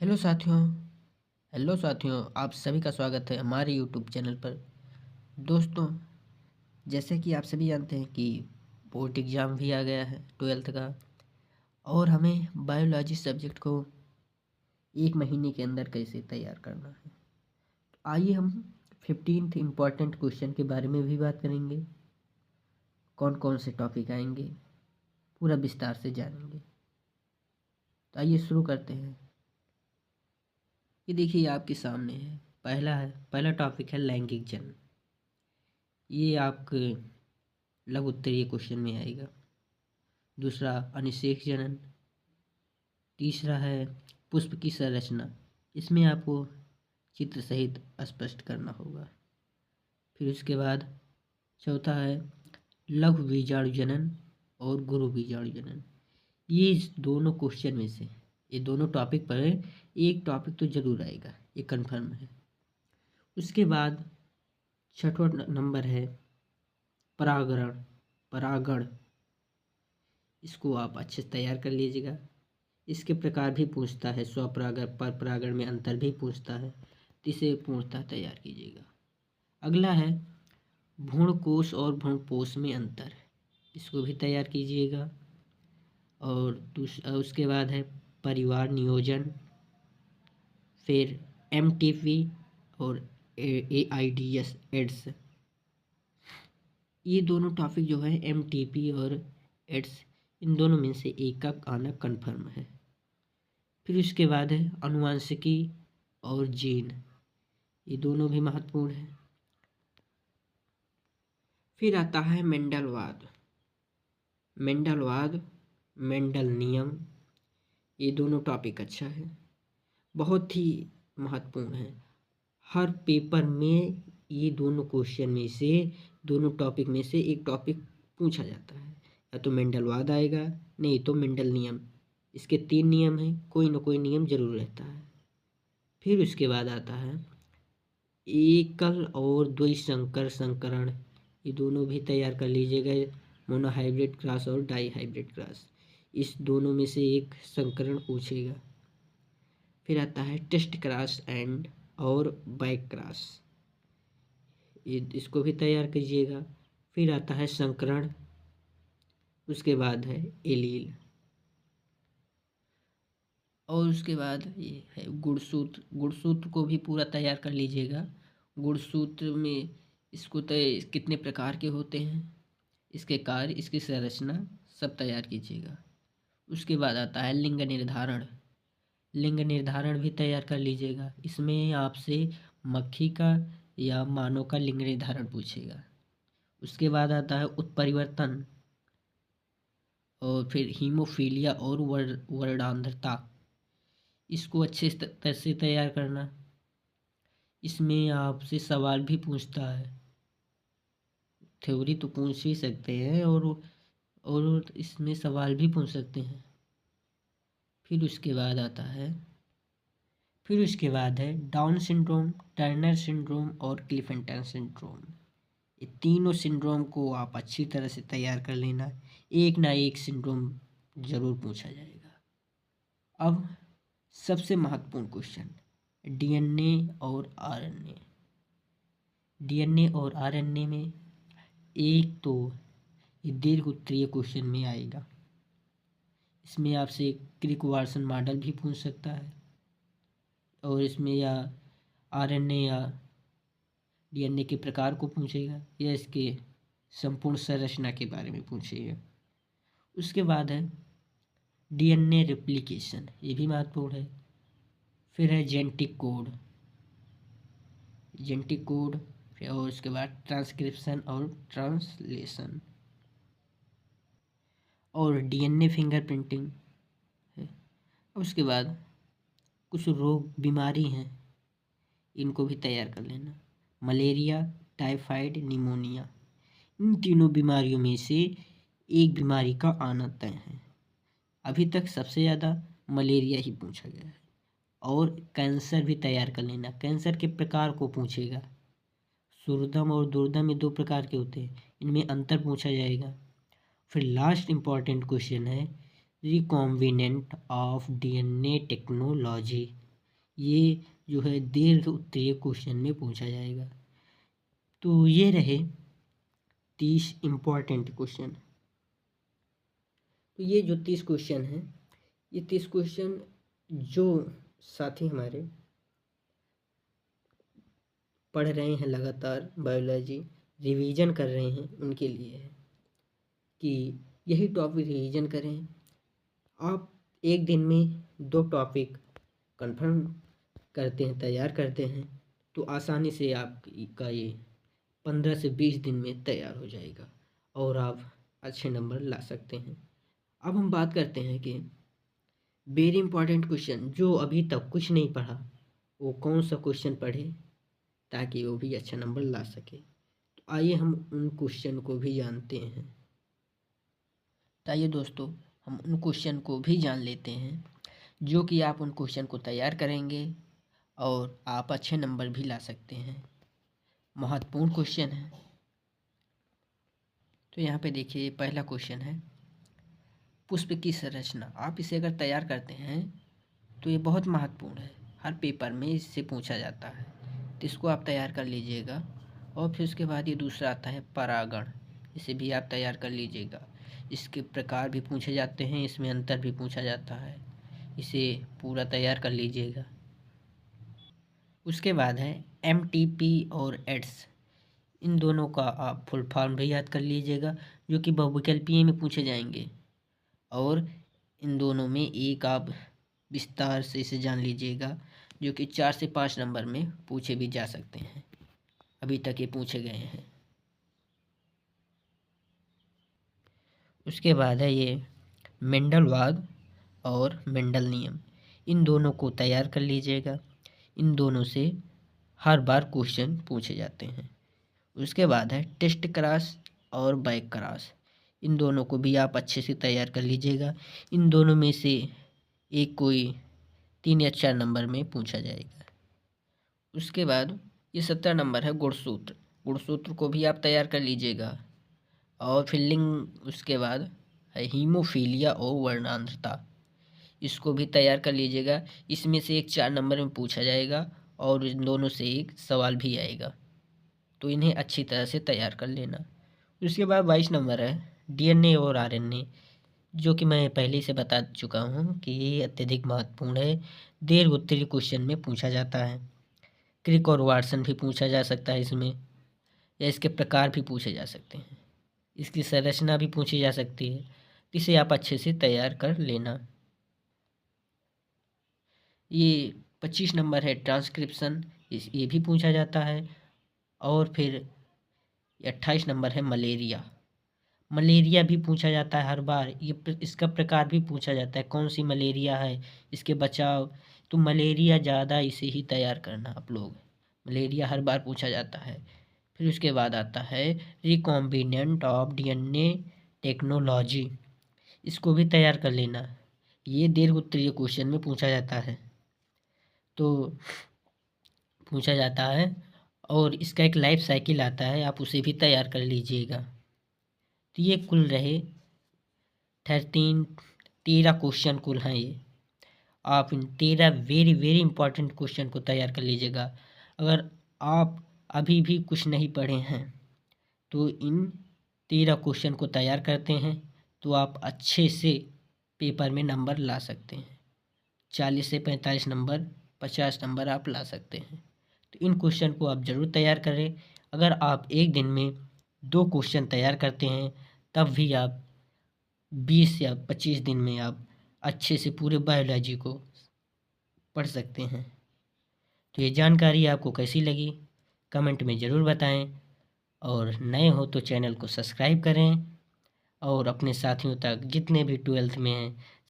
Hello साथियों hello साथियों, आप सभी का स्वागत है हमारे यूट्यूब चैनल पर। दोस्तों, जैसे कि आप सभी जानते हैं कि बोर्ड एग्ज़ाम भी आ गया है 12th का, और हमें बायोलॉजी सब्जेक्ट को 1 महीने के अंदर कैसे तैयार करना है। तो आइए हम 15th इम्पॉर्टेंट क्वेश्चन के बारे में भी बात करेंगे। कौन कौन से टॉपिक आएंगे पूरा विस्तार से जानेंगे। तो आइए शुरू करते हैं। ये देखिए आपके सामने है। पहला टॉपिक है लैंगिक जन्म। ये आपके लघु उत्तरीय क्वेश्चन में आएगा। दूसरा अनिषेक जनन। तीसरा है पुष्प की संरचना। इसमें आपको चित्र सहित स्पष्ट करना होगा। फिर उसके बाद चौथा है लघु बीजाणु जनन और गुरु बीजाणु जनन। ये इस दोनों क्वेश्चन में से, ये दोनों टॉपिक पर एक टॉपिक तो जरूर आएगा, ये कन्फर्म है। उसके बाद छठवां नंबर है परागण। इसको आप अच्छे से तैयार कर लीजिएगा। इसके प्रकार भी पूछता है, स्वपरागण पर परागण में अंतर भी पूछता है, तो इसे पूर्णतः तैयार कीजिएगा। अगला है भ्रूणकोश और भ्रूणपोष में अंतर। इसको भी तैयार कीजिएगा। और उसके बाद है परिवार नियोजन, फिर एमटीपी और एआईडीएस एड्स। ये दोनों टॉपिक जो है एमटीपी और एड्स, इन दोनों में से एक का आना कन्फर्म है। फिर उसके बाद है आनुवंशिकी और जीन, ये दोनों भी महत्वपूर्ण हैं। फिर आता है मेंडलवाद, मेंडल नियम। ये दोनों टॉपिक अच्छा है, बहुत ही महत्वपूर्ण है। हर पेपर में ये दोनों क्वेश्चन में से, दोनों टॉपिक में से एक टॉपिक पूछा जाता है। या तो मेंडलवाद आएगा, नहीं तो मेंडल नियम। इसके 3 नियम हैं, कोई ना कोई नियम जरूर रहता है। फिर उसके बाद आता है एकल और द्विसंकर संकरण। ये दोनों भी तैयार कर लीजिएगा। मोनोहाइब्रिड क्रॉस और डाईहाइब्रिड क्रॉस, इस दोनों में से एक संकरण पूछेगा। फिर आता है टेस्ट क्रॉस एंड और बैक क्रॉस, ये इसको भी तैयार कीजिएगा। फिर आता है संकरण। उसके बाद है एलील, और उसके बाद ये है गुणसूत्र को भी पूरा तैयार कर लीजिएगा। गुणसूत्र में इसको तय कितने प्रकार के होते हैं, इसके कार्य, इसकी संरचना सब तैयार कीजिएगा। उसके बाद आता है लिंग निर्धारण भी तैयार कर लीजिएगा। इसमें आपसे मक्खी का या मानव का लिंग निर्धारण पूछेगा। उसके बाद आता है उत्परिवर्तन, और फिर हीमोफीलिया और वर्णांधता। इसको अच्छे तरह से तैयार करना। इसमें आपसे सवाल भी पूछता है, थ्योरी तो पूछ ही सकते हैं और इसमें सवाल भी पूछ सकते हैं। फिर उसके बाद है डाउन सिंड्रोम, टर्नर सिंड्रोम और क्लिफेंटन सिंड्रोम। ये तीनों सिंड्रोम को आप अच्छी तरह से तैयार कर लेना, एक ना एक सिंड्रोम जरूर पूछा जाएगा। अब सबसे महत्वपूर्ण क्वेश्चन, डीएनए और आरएनए। डीएनए और आरएनए में एक तो ये दीर्घ उत्तरीय क्वेश्चन में आएगा। इसमें आपसे क्रिक वाटसन मॉडल भी पूछ सकता है, और इसमें या आरएनए या डीएनए के प्रकार को पूछेगा, या इसके संपूर्ण संरचना के बारे में पूछेगा। उसके बाद है डीएनए रेप्लिकेशन, ये भी महत्वपूर्ण है। फिर है जेनेटिक कोड, और उसके बाद ट्रांसक्रिप्शन और ट्रांसलेशन, और डीएनए फिंगरप्रिंटिंग है। उसके बाद कुछ रोग बीमारी हैं, इनको भी तैयार कर लेना। मलेरिया, टाइफाइड, निमोनिया, इन तीनों बीमारियों में से एक बीमारी का आना तय है। अभी तक सबसे ज़्यादा मलेरिया ही पूछा गया है। और कैंसर भी तैयार कर लेना, कैंसर के प्रकार को पूछेगा। सुरदम और दुर्दम, ये 2 प्रकार के होते हैं, इनमें अंतर पूछा जाएगा। फिर लास्ट इम्पॉर्टेंट क्वेश्चन है रिकॉम्बिनेंट ऑफ डीएनए टेक्नोलॉजी। ये जो है दीर्घ उत्तरीय क्वेश्चन में पूछा जाएगा। तो ये रहे 30 इम्पॉर्टेंट क्वेश्चन। तो ये जो 30 क्वेश्चन हैं, ये 30 क्वेश्चन जो साथी हमारे पढ़ रहे हैं लगातार बायोलॉजी, रिवीजन कर रहे हैं, उनके लिए है कि यही टॉपिक रिवीजन करें। आप एक दिन में 2 टॉपिक कंफर्म करते हैं, तैयार करते हैं, तो आसानी से आपका ये 15 से 20 दिन में तैयार हो जाएगा और आप अच्छे नंबर ला सकते हैं। अब हम बात करते हैं कि वेरी इंपॉर्टेंट क्वेश्चन, जो अभी तक कुछ नहीं पढ़ा वो कौन सा क्वेश्चन पढ़े ताकि वो भी अच्छा नंबर ला सके। तो आइए हम उन क्वेश्चन को भी जानते हैं। तो आइए दोस्तों, हम उन क्वेश्चन को भी जान लेते हैं जो कि आप उन क्वेश्चन को तैयार करेंगे और आप अच्छे नंबर भी ला सकते हैं। महत्वपूर्ण क्वेश्चन है। तो यहाँ पे देखिए, पहला क्वेश्चन है पुष्प की संरचना। आप इसे अगर तैयार करते हैं तो ये बहुत महत्वपूर्ण है, हर पेपर में इससे पूछा जाता है, तो इसको आप तैयार कर लीजिएगा। और फिर उसके बाद ये दूसरा आता है परागण, इसे भी आप तैयार कर लीजिएगा। इसके प्रकार भी पूछे जाते हैं, इसमें अंतर भी पूछा जाता है, इसे पूरा तैयार कर लीजिएगा। उसके बाद है MTP और एड्स, इन दोनों का आप फुल फॉर्म भी याद कर लीजिएगा, जो कि बहुविकल्पीय में पूछे जाएंगे। और इन दोनों में एक आप विस्तार से इसे जान लीजिएगा, जो कि 4 से 5 नंबर में पूछे भी जा सकते हैं, अभी तक ये पूछे गए हैं। उसके बाद है ये मेंडलवाद और मेंडल नियम, इन दोनों को तैयार कर लीजिएगा, इन दोनों से हर बार क्वेश्चन पूछे जाते हैं। उसके बाद है टेस्ट क्रॉस और बैक क्रॉस, इन दोनों को भी आप अच्छे से तैयार कर लीजिएगा। इन दोनों में से एक कोई 3 या 4 नंबर में पूछा जाएगा। उसके बाद ये 17 नंबर है गुणसूत्र, गुणसूत्र को भी आप तैयार कर लीजिएगा। और फिलिंग उसके बाद है हीमोफीलिया और वर्णांधता, इसको भी तैयार कर लीजिएगा। इसमें से एक 4 नंबर में पूछा जाएगा और इन दोनों से एक सवाल भी आएगा, तो इन्हें अच्छी तरह से तैयार कर लेना। उसके बाद 22 नंबर है DNA और RNA, जो कि मैं पहले ही से बता चुका हूँ कि ये अत्यधिक महत्वपूर्ण है, दीर्घ उत्तरीय क्वेश्चन में पूछा जाता है। क्रिक और वाटसन भी पूछा जा सकता है इसमें, या इसके प्रकार भी पूछे जा सकते हैं, इसकी संरचना भी पूछी जा सकती है, इसे आप अच्छे से तैयार कर लेना। ये 25 नंबर है ट्रांसक्रिप्शन, ये भी पूछा जाता है। और फिर 28 नंबर है मलेरिया, मलेरिया भी पूछा जाता है हर बार, इसका प्रकार भी पूछा जाता है, कौन सी मलेरिया है, इसके बचाव। तो मलेरिया ज़्यादा इसे ही तैयार करना आप लोग, मलेरिया हर बार पूछा जाता है। फिर उसके बाद आता है रिकॉम्बिनेंट ऑफ DNA टेक्नोलॉजी, इसको भी तैयार कर लेना, ये दीर्घ उत्तरीय क्वेश्चन में पूछा जाता है। तो पूछा जाता है और इसका एक लाइफ साइकिल आता है, आप उसे भी तैयार कर लीजिएगा। तो ये कुल रहे 13 क्वेश्चन कुल हैं ये। आप इन 13 वेरी वेरी इंपॉर्टेंट क्वेश्चन को तैयार कर लीजिएगा। अगर आप अभी भी कुछ नहीं पढ़े हैं तो इन 13 क्वेश्चन को तैयार करते हैं तो आप अच्छे से पेपर में नंबर ला सकते हैं, 40 से 45 नंबर, 50 नंबर आप ला सकते हैं। तो इन क्वेश्चन को आप ज़रूर तैयार करें। अगर आप एक दिन में 2 क्वेश्चन तैयार करते हैं तब भी आप 20 या 25 दिन में आप अच्छे से पूरे बायोलॉजी को पढ़ सकते हैं। तो ये जानकारी आपको कैसी लगी कमेंट में ज़रूर बताएं, और नए हो तो चैनल को सब्सक्राइब करें और अपने साथियों तक जितने भी 12th में हैं